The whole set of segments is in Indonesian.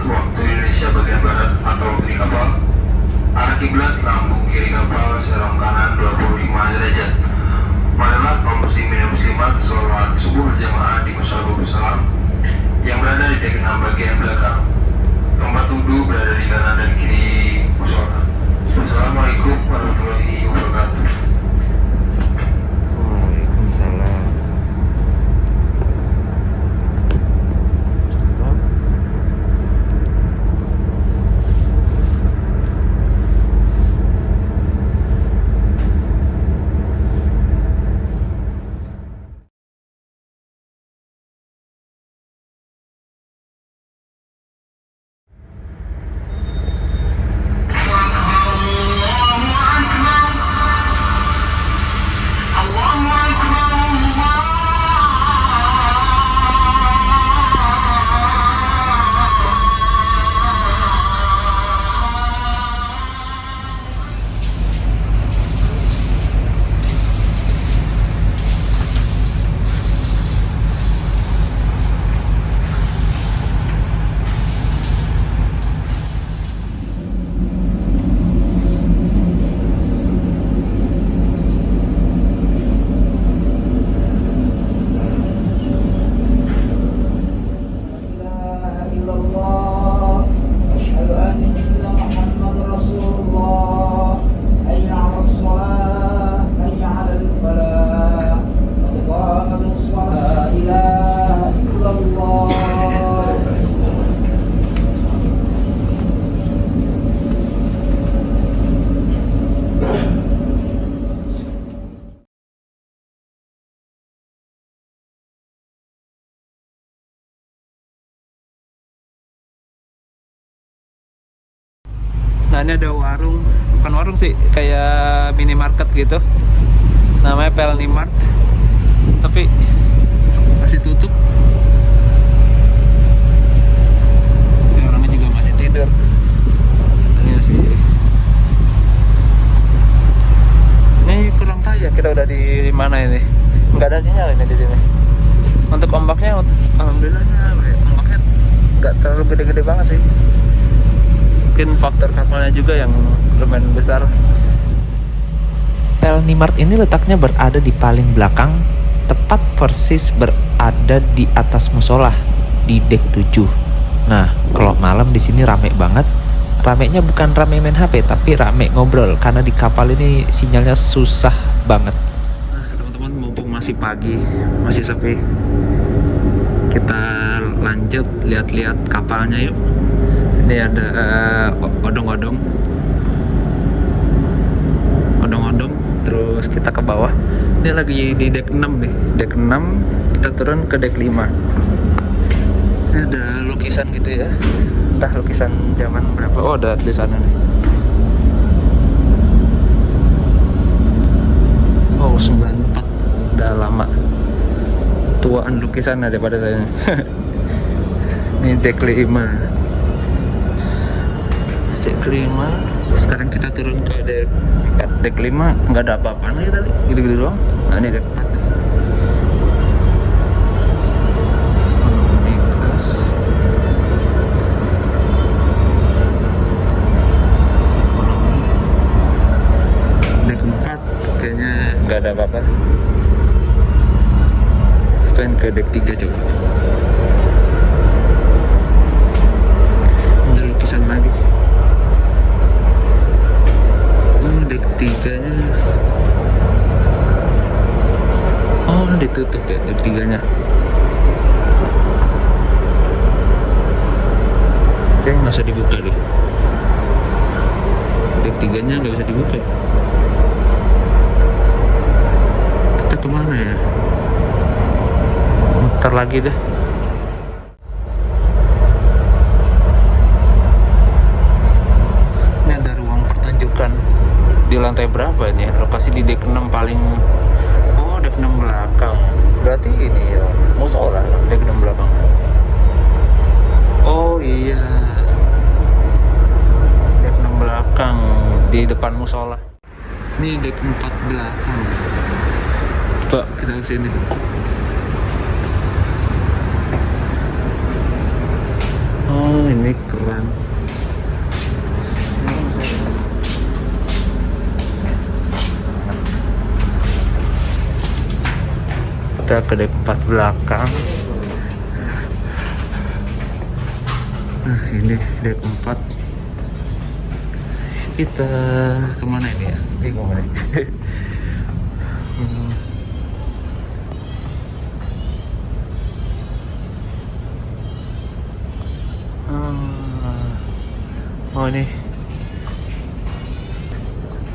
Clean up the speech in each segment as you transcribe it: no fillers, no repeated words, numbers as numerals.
waktu Indonesia bagian barat atau di kapal. Arah kiblat lambung kiri kapal serong kanan 25 derajat. Marilah kaum muslimin dan muslimat sholat subuh berjamaah di Mushola Salam yang berada di dek 6 bagian belakang. Tempat wudhu berada di kanan dan kiri mushola. Assalamualaikum warahmatullahi wabarakatuh. Waalaikumsalam. Nah, ini ada warung, bukan warung sih, kayak minimarket gitu. Namanya Pelni Mart. Tapi masih tutup. Ini orangnya juga masih tidur. Ini masih. Ini kurang tahu ya, kita udah di mana ini? Nggak ada sinyal ini di sini. Untuk ombaknya, alhamdulillahnya ombaknya nggak terlalu gede-gede banget sih. Mungkin faktor kapalnya juga yang lumayan besar. Pelni Mart ini letaknya berada di paling belakang, tepat persis berada di atas musola di dek 7. Nah, kalau malam di sini rame banget. Ramenya bukan rame main HP, tapi rame ngobrol karena di kapal ini sinyalnya susah banget. Nah, teman-teman, mumpung masih pagi, masih sepi, kita lanjut lihat-lihat kapalnya yuk. Ini ada odong-odong, terus kita ke bawah. Ini lagi di dek 6 nih, dek 6 kita turun ke dek 5. Ini ada lukisan gitu ya, entah lukisan zaman berapa. Oh, ada di sana nih. Oh, 94, udah lama, tuaan lukisan daripada saya. Ini dek 5. Dek 5. Sekarang kita turun ke dek 4. Dek 5 nggak ada apa-apaan ya tadi, gitu-gitu doang. Nah, ini dek 4 nih. Ini kelas. Dek 4 kayaknya nggak ada apa-apa. Pengen ke dek 3 coba. Ada lukisan lagi. Dek 3-nya, oh ditutup ya dek 3-nya. Kayaknya nggak bisa dibuka deh. Dek 3-nya nggak bisa dibuka. Kita kemana ya? Muter lagi deh. Ini ada ruang pertunjukan di lantai berapa ini? Lokasi di dek 6 paling. Oh, dek 6 belakang. Berarti ini ya musola, dek 6 belakang. Oh iya, dek 6 belakang di depan musola. Ini dek 4 belakang. Coba kita ke sini. Oh, ini Ini keren. Kita ke dek 4 belakang. Nah ini dek 4. Kita kemana ini ya? Bingung nih.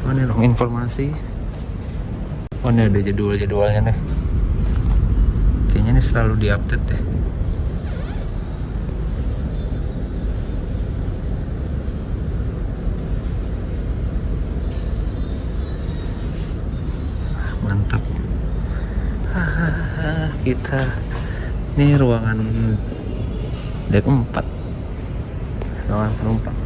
Oh ini dong informasi. Oh ini ada jadwalnya nih. Kayaknya ini selalu diupdate deh. Mantap. Kita ini ruangan dek 4, ruangan penumpang.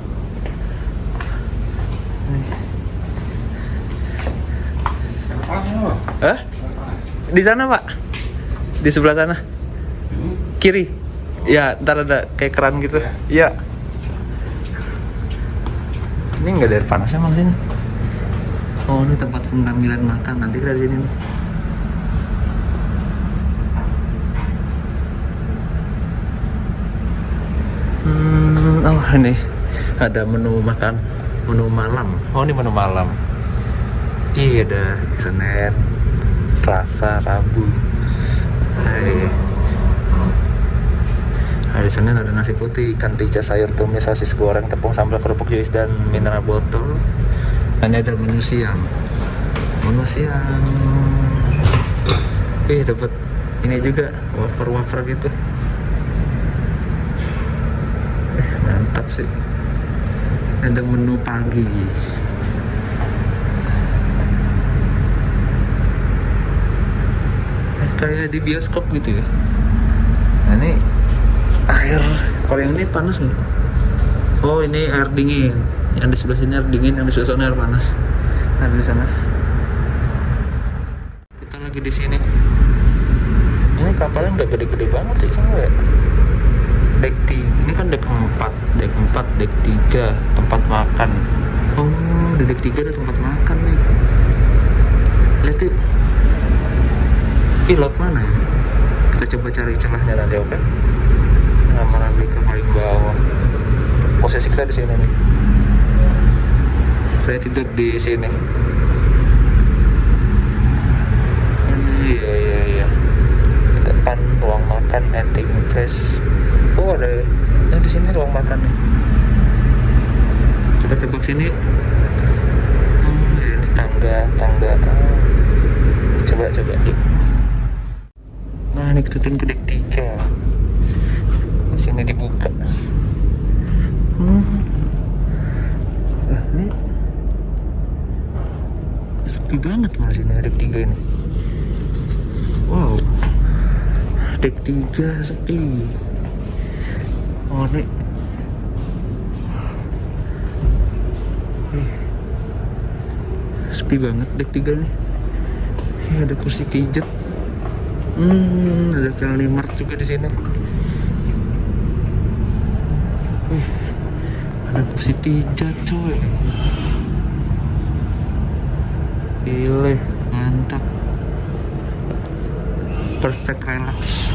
Di sana Pak, di sebelah sana, kiri. Ya, ntar ada kayak keran gitu. Ya. Ini nggak ada air panas emang sini. Oh ini tempat pengambilan makan. Nanti kita di sini nih. Oh ini ada menu makan, menu malam. Oh ini menu malam. Iya ada Senin, Selasa, Rabu. Hari Senin ada nasi putih, ikan rica, sayur tumis, sosis goreng, tepung sambal, kerupuk juice, dan mineral botol. Dan ada menu siang. Dapat ini juga wafer gitu. Mantap sih. Ada menu pagi. Kayak di bioskop gitu ya. Nah ini air, kalau yang ini panas nggak? Oh ini air dingin. Yang di sebelah sini air dingin, yang di sebelah sana air panas. Nah di sana. Kita lagi di sini. Ini kapalnya nggak gede-gede banget ya. Dek 3, ini kan dek 4, dek 3 tempat makan. Oh di dek 3 ada tempat makan nih. Lihat tuh. Pilot mana ya? Kita coba cari celahnya nanti, oke? Nah, mana ke paling bawah. Posisi kita di sini nih. Saya tidur di sini. Iya. Di depan ruang makan Antique Place. Oh ada yang di sini ruang makan nih. Kita coba sini. Ini tangga. Coba. Nah ini kita turun ke dek 3. Di sini dibuka. Nah ini sepi banget malah sini dek 3 ini. Wow, dek 3 sepi. Oh ini sepi banget dek 3 nih. Ada kursi pijat. Ada Family Mart juga di sini. Ada kursi pijat coy. Gile, mantap. Perfect relax.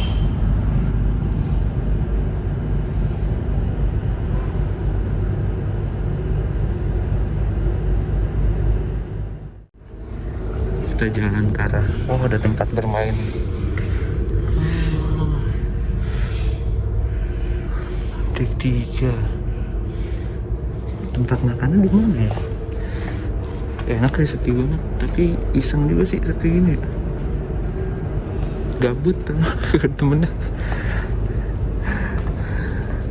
Kita jalan ke arah. Oh ada tempat bermain. Dek 3. Tempat makannya di mana ya? Enak sih, sepi banget. Tapi iseng juga sih sepi gini. Gabut temennya.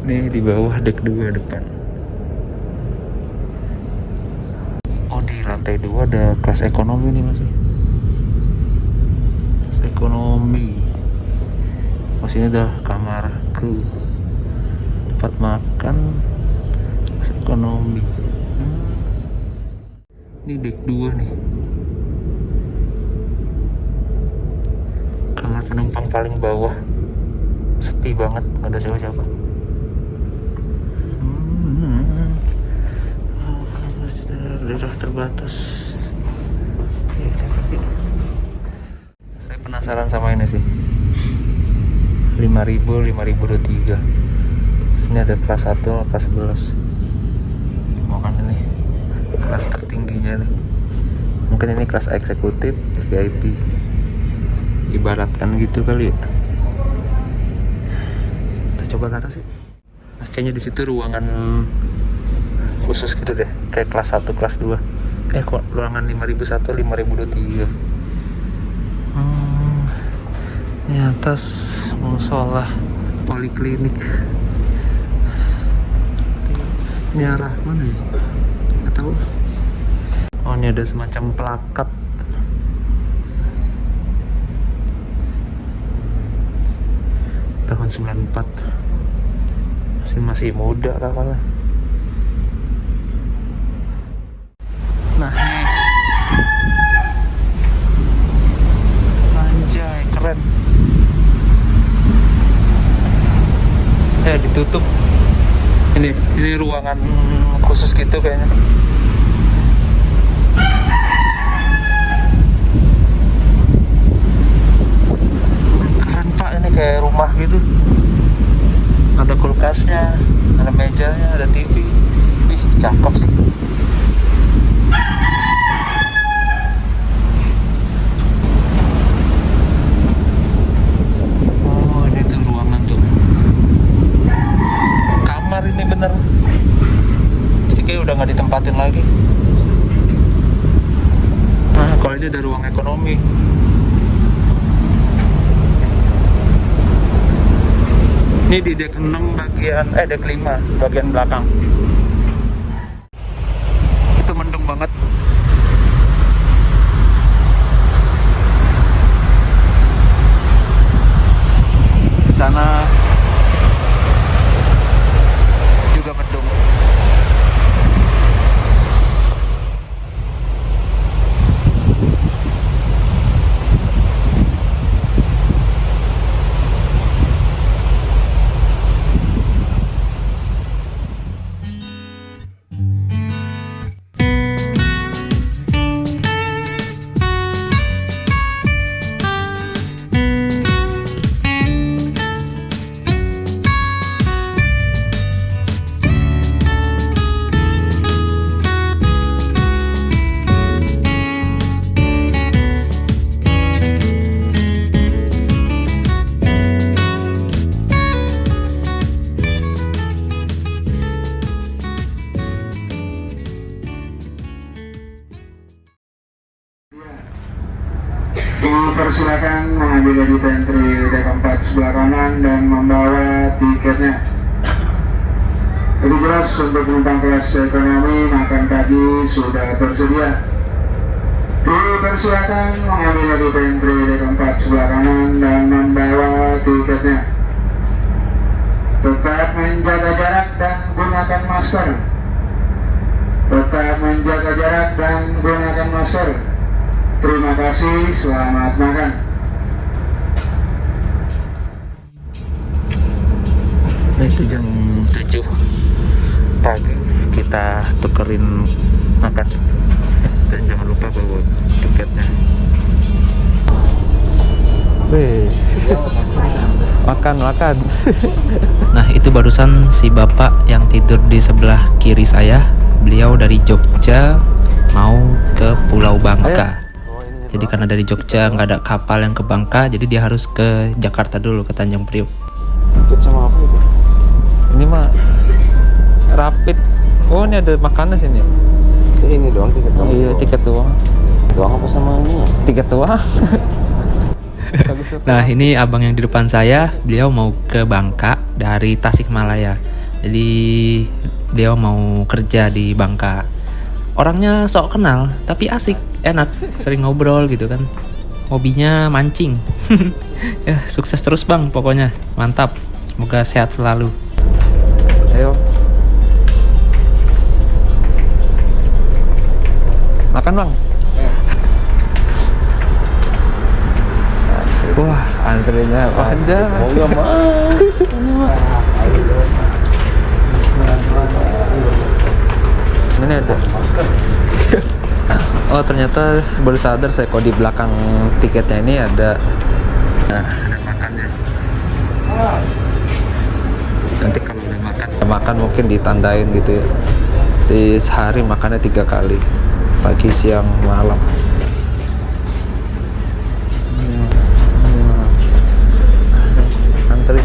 Nih di bawah dek 2 depan. Oh di lantai 2 ada kelas ekonomi nih masih. Kelas ekonomi. Masih ada kamar kru. Tempat makan ekonomi. Ini dek 2 nih. Kamar penumpang paling bawah. Sepi banget, gak ada siapa-siapa. terbatas. Saya penasaran sama ini sih. 5.000, 5.023. Sini ada kelas 1, kelas 11. Mau kan ini kelas tertingginya nih. Mungkin ini kelas eksekutif, VIP. Ibaratkan gitu kali ya. Kita coba ke atas sih. Nah, kayaknya di situ ruangan khusus gitu deh, kayak kelas 1, kelas 2. Kok ruangan 5.001, 5.023. Ini atas musola poliklinik. Ini arah mana ya? Nggak tahu. Oh, ini ada semacam plakat. Tahun 94. Masih muda kakaknya. Nah, nih. Anjay, keren. Ditutup. Ini ruangan khusus gitu kayaknya. Keren Pak, ini kayak rumah gitu. Ada kulkasnya, ada mejanya, ada TV. Ih, cakep sih. Oh, ini tuh ruangan tuh. Kamar ini bener. Jadi kayak udah nggak ditempatin lagi. Nah, kalau ini ada ruang ekonomi. Ini di dek 6 bagian, dek 5 bagian belakang. Itu mendung banget. Di sana juga mendung. Dipersilakan mengambil dari pantry dek 4 sebelah kanan dan membawa tiketnya. Lebih jelas untuk penumpang kelas ekonomi makan pagi sudah tersedia. Dipersilakan mengambil dari pantry dek 4 sebelah kanan dan membawa tiketnya. Tetap menjaga jarak dan gunakan masker. Tetap menjaga jarak dan gunakan masker. Terima kasih, selamat makan. Nah, itu jam 7 pagi kita tukerin makan. Dan jangan lupa bawa tiketnya. Makan. Nah, itu barusan si bapak yang tidur di sebelah kiri saya. Beliau dari Jogja mau ke Pulau Bangka. Jadi karena dari Jogja nggak ada kapal yang ke Bangka, jadi dia harus ke Jakarta dulu, ke Tanjung Priok. Tiket sama apa itu? Ini mah rapid. Oh, ini ada makanan sini. Ini doang tiket doang. Iya, tiket doang. Doang apa sama ini? Tiket doang. Nah, ini abang yang di depan saya, beliau mau ke Bangka dari Tasikmalaya. Jadi beliau mau kerja di Bangka. Orangnya sok kenal, tapi asik, enak, sering ngobrol gitu kan. Hobinya mancing. Ya, sukses terus bang, pokoknya mantap. Semoga sehat selalu. Ayo. Makan bang. Wah, antrinya panjang. Mau nggak mau? Ini ada masker. Oh ternyata baru sadar saya kok di belakang tiketnya ini ada makannya. Nanti kalau udah makan mungkin ditandain gitu ya. Di sehari makannya 3 kali, pagi, siang, malam. Antri.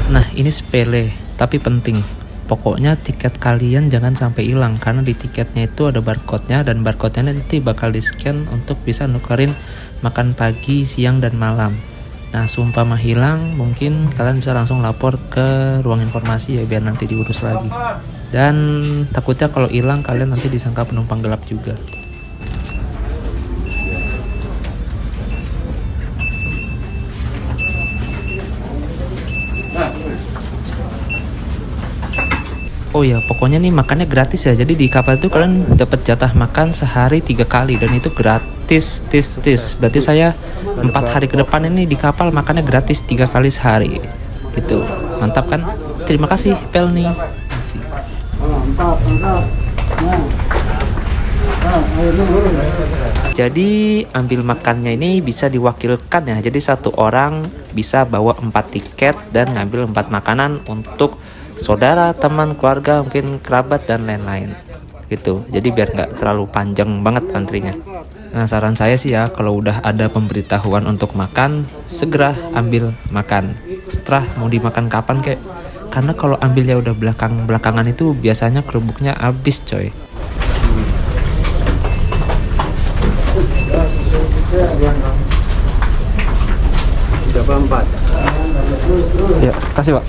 Nah, ini sepele tapi penting. Pokoknya tiket kalian jangan sampai hilang, karena di tiketnya itu ada barcode-nya, dan barcode-nya nanti bakal di-scan untuk bisa nukerin makan pagi, siang, dan malam. Nah, seumpama hilang, mungkin kalian bisa langsung lapor ke ruang informasi ya, biar nanti diurus lagi. Dan takutnya kalau hilang kalian nanti disangka penumpang gelap juga. Oh ya, pokoknya nih makannya gratis ya. Jadi di kapal itu kalian dapat jatah makan sehari 3 kali, dan itu gratis. Berarti saya 4 hari ke depan ini di kapal makannya gratis 3 kali sehari. Gitu. Mantap kan? Terima kasih Pelni. Jadi ambil makannya ini bisa diwakilkan ya. Jadi satu orang bisa bawa 4 tiket dan ngambil 4 makanan untuk saudara, teman, keluarga, mungkin kerabat dan lain-lain gitu. Jadi biar nggak terlalu panjang banget antrinya. Nah, saran saya sih ya, kalau udah ada pemberitahuan untuk makan, segera ambil makan. Setelah mau dimakan kapan kek. Karena kalau ambilnya udah belakangan itu biasanya kerupuknya habis coy. Berapa 4? Ya, kasih Pak.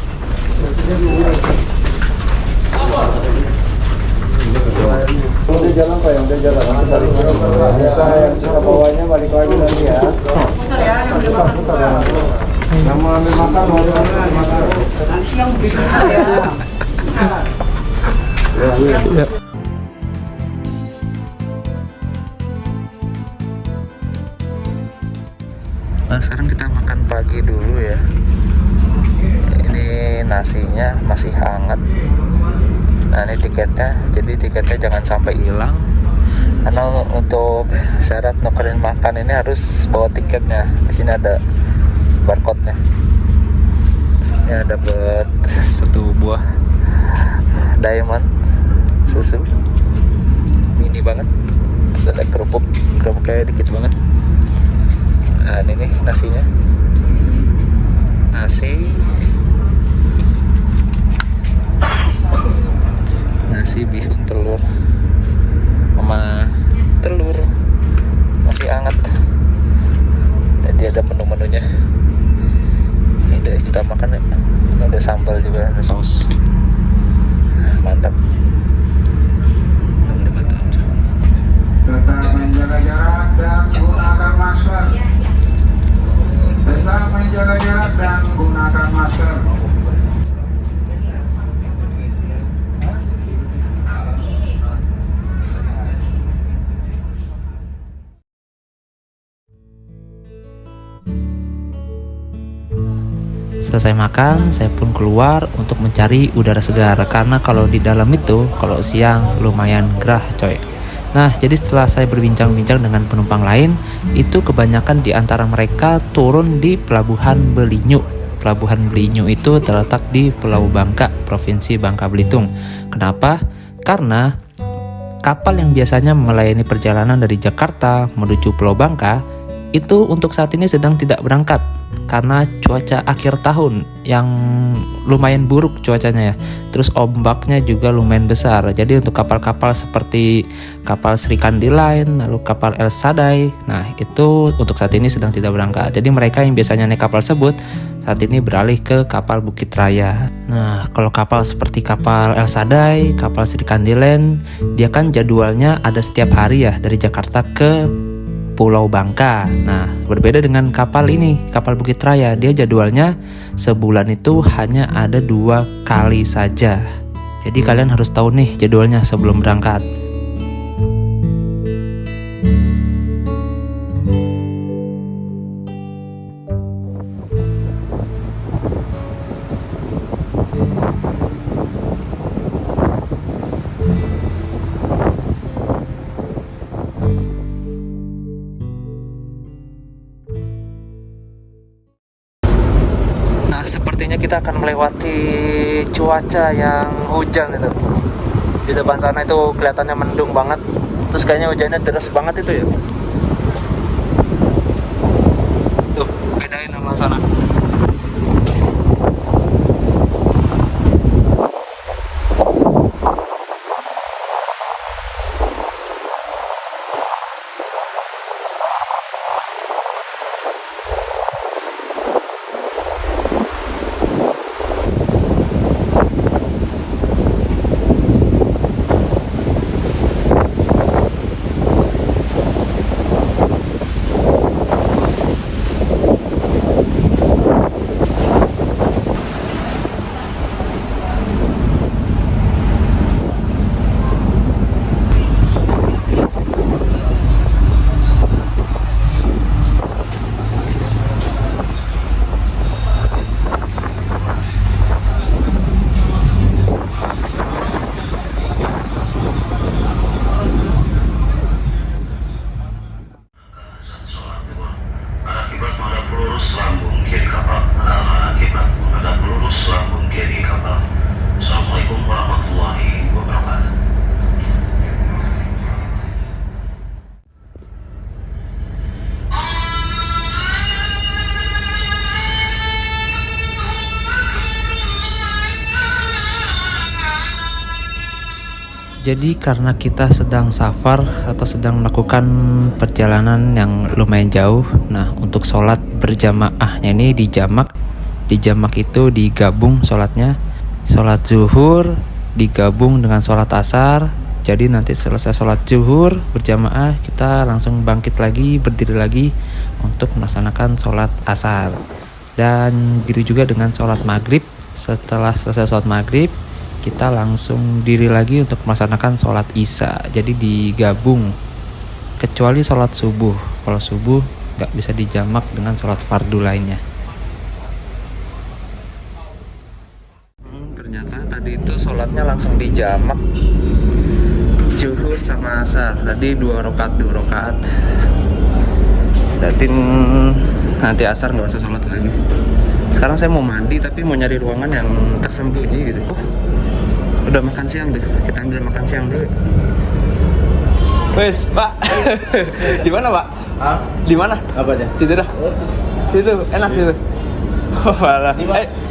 Udah jalan Pak, yang udah jalan. Yang suka bawanya balik lagi nanti ya. Yang mau ambil makan, mau ambil makan. Ya. Nah, sekarang kita makan pagi dulu ya. Ini nasinya masih hangat. Nah, ini tiketnya. Jadi tiketnya jangan sampai hilang. Karena untuk syarat nukerin makan ini harus bawa tiketnya. Di sini ada barcode-nya. Ya, dapat 1 buah diamond susu. Mini banget. Ada kerupuknya dikit banget. Nah, ini nih nasinya. Nasi bihun telur sama telur masih hangat. Jadi ada menu-menunya. Ini udah kita makan ya. Ini ada sambal juga, ada saus. Mantap. Tetap menjaga jarak dan gunakan masker. Tetap menjaga jarak dan gunakan masker. Selesai makan, saya pun keluar untuk mencari udara segar, karena kalau di dalam itu kalau siang lumayan gerah coy. Nah, jadi setelah saya berbincang-bincang dengan penumpang lain, itu kebanyakan di antara mereka turun di Pelabuhan Belinyu. Pelabuhan Belinyu itu terletak di Pulau Bangka, Provinsi Bangka Belitung. Kenapa? Karena kapal yang biasanya melayani perjalanan dari Jakarta menuju Pulau Bangka itu untuk saat ini sedang tidak berangkat karena cuaca akhir tahun yang lumayan buruk cuacanya ya. Terus ombaknya juga lumayan besar. Jadi untuk kapal-kapal seperti kapal Sri Kandi Line, lalu kapal El Sadai, nah itu untuk saat ini sedang tidak berangkat. Jadi mereka yang biasanya naik kapal tersebut saat ini beralih ke kapal Bukit Raya. Nah, kalau kapal seperti kapal El Sadai, kapal Sri Kandi Line, dia kan jadwalnya ada setiap hari ya dari Jakarta ke Pulau Bangka. Nah, berbeda dengan kapal ini, kapal Bukit Raya, dia jadwalnya sebulan itu hanya ada 2 kali saja. Jadi kalian harus tahu nih jadwalnya sebelum berangkat. sepertinya kita akan melewati cuaca yang hujan itu. Di depan sana itu kelihatannya mendung banget. Terus kayaknya hujannya deras banget itu ya. Tuh, bedain sama sana. Akibat menghadap lurus lambung kiri kapal. Akibat menghadap lurus lambung kiri kapal. Assalamualaikum warahmatullahi wabarakatuh. Jadi karena kita sedang safar atau sedang melakukan perjalanan yang lumayan jauh, nah untuk sholat berjamaahnya ini dijamak. Dijamak itu digabung sholatnya, sholat zuhur digabung dengan sholat asar. Jadi nanti selesai sholat zuhur berjamaah kita langsung bangkit lagi, berdiri lagi untuk melaksanakan sholat asar. Dan begitu juga dengan sholat maghrib. Setelah selesai sholat maghrib kita langsung diri lagi untuk melaksanakan sholat isya. Jadi digabung, kecuali sholat subuh. Kalau subuh nggak bisa dijamak dengan sholat fardu lainnya. Ternyata tadi itu sholatnya langsung dijamak, zuhur sama asar. Tadi 2 rakaat. Berarti nanti asar nggak usah sholat lagi. Sekarang saya mau mandi tapi mau nyari ruangan yang tersembunyi gitu. Udah makan siang tuh, kita ambil makan siang dulu. Wes, Pak. Di mana, Pak? Hah? Di mana? Apa aja? Situ dah. Situ enak situ. Oh, malah.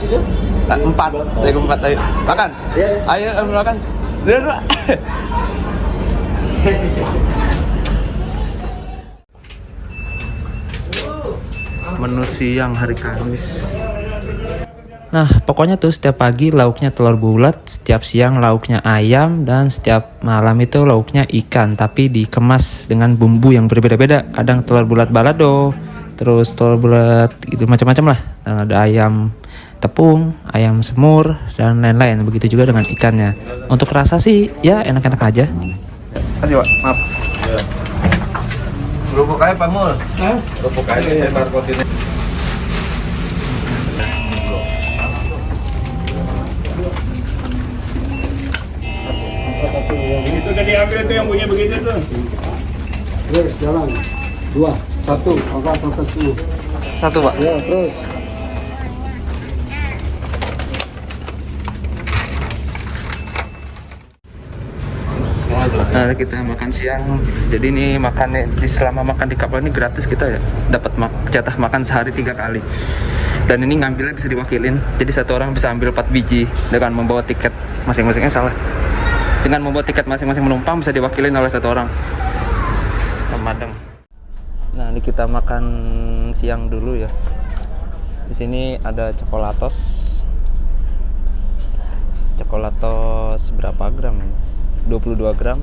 Situ? 4. Tadi 4 ayo. Makan. Iya. Ayo makan. Lihat, Pak. Menu siang hari Kamis. Nah, pokoknya tuh setiap pagi lauknya telur bulat, setiap siang lauknya ayam, dan setiap malam itu lauknya ikan, tapi dikemas dengan bumbu yang berbeda-beda. Kadang telur bulat balado, terus telur bulat itu macam-macam lah. Dan ada ayam tepung, ayam semur, dan lain-lain. Begitu juga dengan ikannya. Untuk rasa sih ya enak-enak aja. Kasih, Pak. Maaf. Kerupuk aja, Pak Mul. Kerupuk aja saya markotin. Itu tadi ambil itu yang punya begitu tuh. Terus jalan. 2, 1, angkat sampai sini. 1, Pak. Ya, terus. Nah, kita makan siang. Jadi ini makannya selama makan di kapal ini gratis kita ya. Dapat jatah makan sehari 3 kali. Dan ini ngambilnya bisa diwakilin. Jadi satu orang bisa ambil 4 biji dengan membawa tiket masing-masingnya salah. Dengan membawa tiket masing-masing penumpang bisa diwakilin oleh satu orang. Pemadang. Nah, ini kita makan siang dulu ya. Di sini ada coklatos. Coklatos berapa gram ini? 22 gram.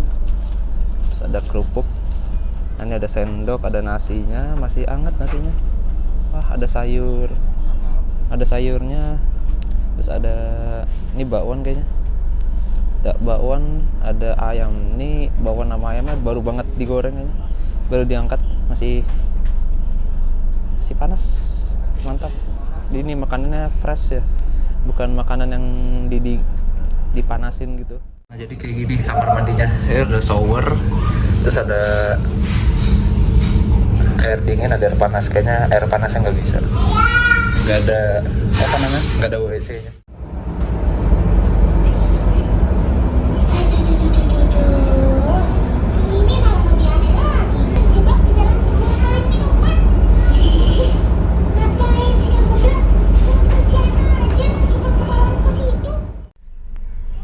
Terus ada kerupuk. Nah, ini ada sendok, ada nasinya, masih hangat nasinya. Wah, ada sayur. Ada sayurnya. Terus ada ini bakwan kayaknya. Ada bakwan, ada ayam. Ini bakwan sama ayamnya baru banget digoreng kayaknya. Baru diangkat, masih panas. Mantap. Ini makanannya fresh ya. Bukan makanan yang dipanasin gitu. Nah, jadi kayak gini kamar mandinya. Ya, ada shower, terus ada air dingin, ada air panas. Kayaknya air panasnya nggak bisa. nggak ada apa namanya, nggak ada WC-nya.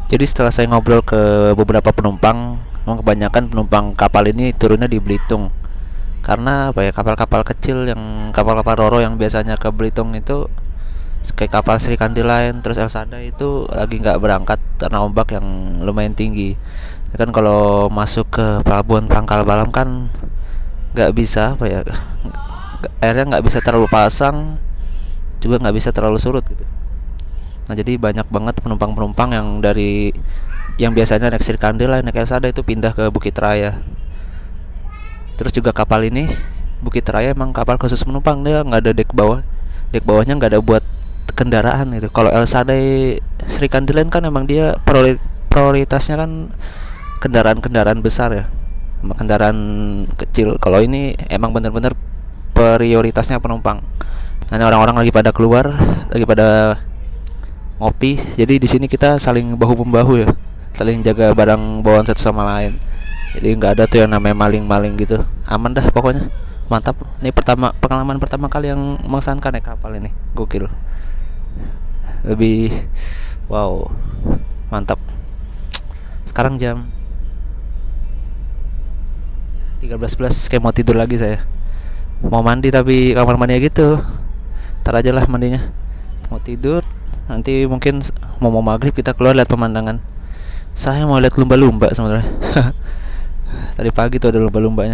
Jadi setelah saya ngobrol ke beberapa penumpang, memang kebanyakan penumpang kapal ini turunnya di Belitung. Karena apa ya, kapal-kapal kecil yang kapal-kapal Roro yang biasanya ke Belitung itu kayak kapal Sri Kandi Line, terus Elsada itu lagi nggak berangkat karena ombak yang lumayan tinggi. Kan kalau masuk ke pelabuhan Pangkal Balam kan nggak bisa apa ya, airnya nggak bisa terlalu pasang, juga nggak bisa terlalu surut gitu. Nah jadi banyak banget penumpang-penumpang yang biasanya naik Sri Kandi Line, naik Elsada itu pindah ke Bukit Raya. Terus juga kapal ini Bukit Raya emang kapal khusus penumpang, dia nggak ada dek bawah, dek bawahnya nggak ada buat kendaraan gitu. Kalau Elsada Sri Kandi Line kan emang dia prioritasnya kan kendaraan-kendaraan besar ya, sama kendaraan kecil. Kalau ini emang bener-bener prioritasnya penumpang. Hanya orang-orang lagi pada keluar, lagi pada ngopi, jadi di sini kita saling bahu membahu ya, saling jaga barang bawaan satu sama lain. Jadi nggak ada tuh yang namanya maling-maling gitu, aman dah pokoknya, mantap. Ini pengalaman pertama kali yang mengesankan naik kapal ini, gokil, lebih wow, mantap. Sekarang jam 13.11, kayak mau tidur lagi saya, mau mandi tapi kamar mandinya gitu, ntar aja lah mandinya, mau tidur. Nanti mungkin mau maghrib kita keluar lihat pemandangan. Saya mau lihat lumba-lumba sebenarnya. Tadi pagi tuh ada lumba-lumbanya.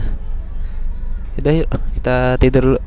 Udah yuk kita tidur dulu.